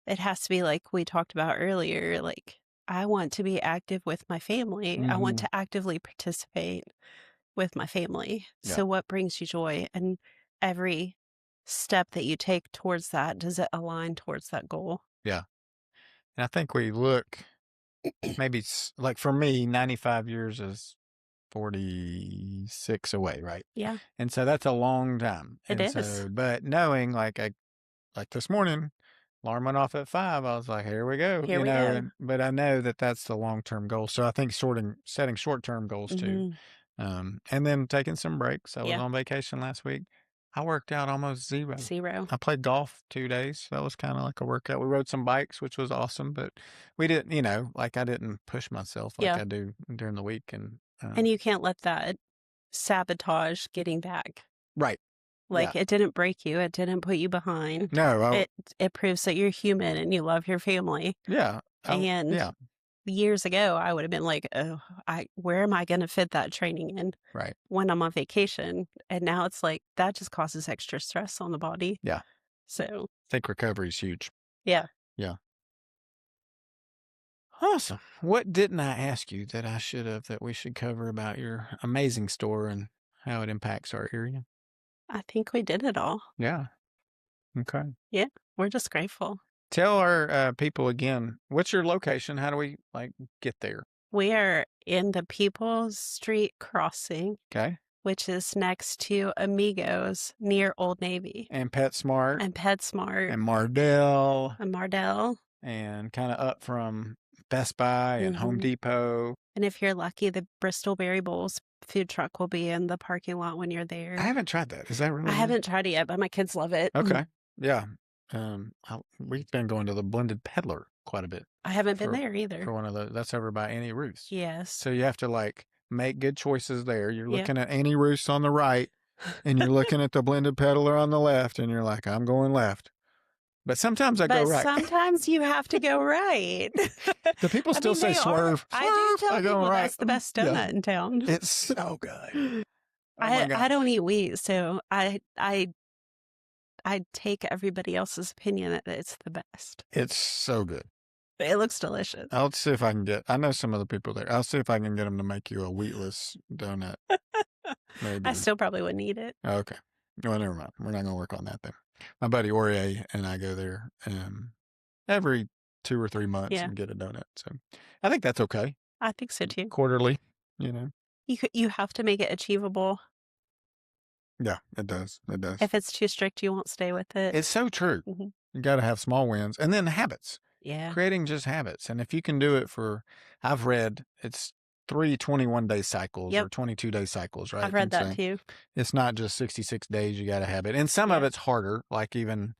It has to be like we talked about earlier, like I want to be active with my family. I want Mm-hmm. to actively participate with my family. Yeah. So what brings you joy? And every step that you take towards that, does it align towards that goal? Yeah. And I think we look maybe like for me, 95 years is 46 away, right? Yeah, And so that's a long time. it And is. so, but knowing like this morning, alarm went off at 5. I was like, here we go. Here we go. But I know that that's the long-term goal. So I think setting short-term goals too. And then taking some breaks. I was on vacation last week. I worked out almost zero. I played golf 2 days. That was kind of like a workout. We rode some bikes, which was awesome, but we didn't, I didn't push myself like I do during the week. And you can't let that sabotage getting back. Right. Like it didn't break you. It didn't put you behind. No. It proves that you're human and you love your family. Yeah. Years ago, I would have been like, oh, where am I going to fit that training in? Right. When I'm on vacation. And now it's like, that just causes extra stress on the body. Yeah. So I think recovery is huge. Yeah. Yeah. Awesome. What didn't I ask you that we should cover about your amazing store and how it impacts our area? I think we did it all. Yeah. Okay. Yeah. We're just grateful. Tell our people again, what's your location? How do we get there? We are in the People's Street Crossing. Okay. Which is next to Amigos near Old Navy. And PetSmart. And PetSmart. And Mardell. And kind of up from Best Buy and Home Depot. And if you're lucky, the Bristol Berry Bowls food truck will be in the parking lot when you're there. I haven't tried that. Is that really? I haven't tried it yet, but my kids love it. Okay. Yeah. We've been going to the Blended Peddler quite a bit. I haven't been there either. For one of those. That's over by Annie Ruth's. Yes. So you have to make good choices there. You're looking at Annie Ruth's on the right and you're looking at the Blended Peddler on the left and you're like, I'm going left. But sometimes I go right. Sometimes you have to go right. Do people still say swerve? I do tell people that's the best donut in town. It's so good. I don't eat wheat, so I take everybody else's opinion that it's the best. It's so good. It looks delicious. I'll see if I can I know some of the people there. I'll see if I can get them to make you a wheatless donut. Maybe. I still probably wouldn't eat it. Okay. Well, never mind. We're not going to work on that then. My buddy Aurier and I go there every 2 or 3 months and get a donut. So I think that's okay. I think so too. Quarterly, You have to make it achievable. Yeah, it does. It does. If it's too strict, you won't stay with it. It's so true. You got to have small wins and then habits. Yeah. Creating just habits. And if you can do it I've read it's 3 21-day cycles or 22-day cycles, right? I've read that too. It's not just 66 days you got to have it. And some of it's harder, like even,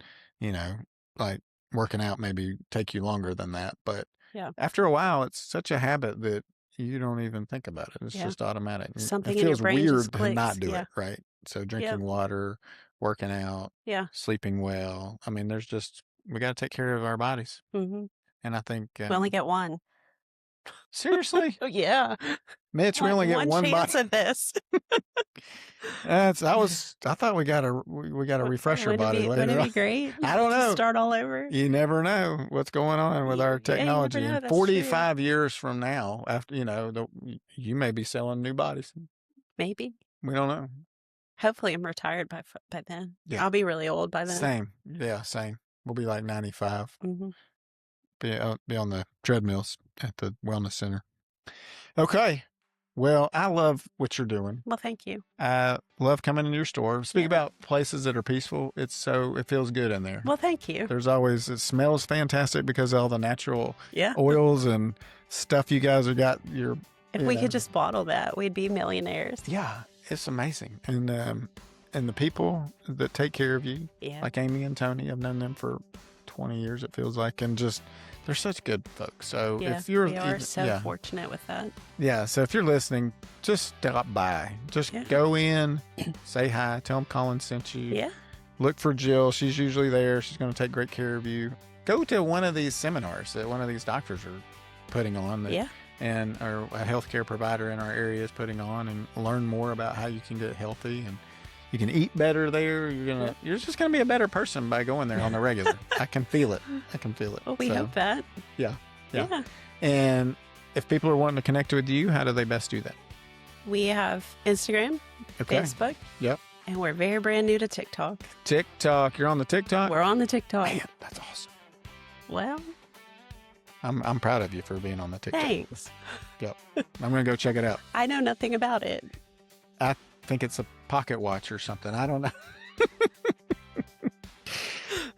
like working out maybe take you longer than that. But after a while, it's such a habit that you don't even think about it. It's just automatic. Something it feels in your brain weird just clicks. to not do it, right? So drinking water, working out, sleeping well. I mean, we got to take care of our bodies. And I think we only get one. Seriously? Oh, yeah. Mitch, we only get one chance at this. I thought we got to refresh our body later. Wouldn't it be great? I don't know. Start all over. You never know what's going on with our technology. You never know. 45 years from now, after you may be selling new bodies. Maybe. We don't know. Hopefully, I'm retired by then. Yeah. I'll be really old by then. Same. Yeah, same. We'll be like 95. Be on the treadmills at the wellness center. Okay. Well, I love what you're doing. Well, thank you. I love coming into your store. Speak about places that are peaceful. It feels good in there. Well, thank you. It smells fantastic because of all the natural oils and stuff you guys have got. If we could just bottle that, we'd be millionaires. Yeah, it's amazing. And the people that take care of you, like Amy and Tony, I've known them for 20 years, it feels like, and just they're such good folks. So if you're we are so fortunate with that. Yeah. So if you're listening, just stop by. Just go in, say hi, tell them Colin sent you. Yeah. Look for Jill. She's usually there. She's going to take great care of you. Go to one of these seminars that one of these doctors are putting on. And or a healthcare provider in our area is putting on, and learn more about how you can get healthy and you can eat better there. You're just gonna be a better person by going there on the regular. I can feel it. Well, we hope that. Yeah. And if people are wanting to connect with you, how do they best do that? We have Instagram, Facebook. Yep. And we're very brand new to TikTok. You're on the TikTok? We're on the TikTok. Man, that's awesome. Well, I'm proud of you for being on the TikTok. Thanks. Yep. I'm gonna go check it out. I know nothing about it. I think it's a pocket watch or something. I don't know.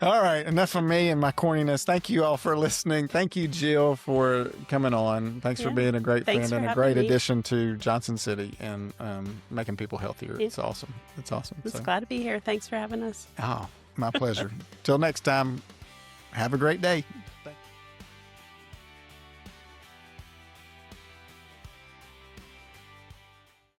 All right, enough of me and my corniness. Thank you all for listening. Thank you, Jill, for coming on. Thanks for being a great friend and a great addition to Johnson City and making people healthier. Yeah. It's awesome. It's awesome. Just glad to be here. Thanks for having us. Oh, my pleasure. Till next time, have a great day.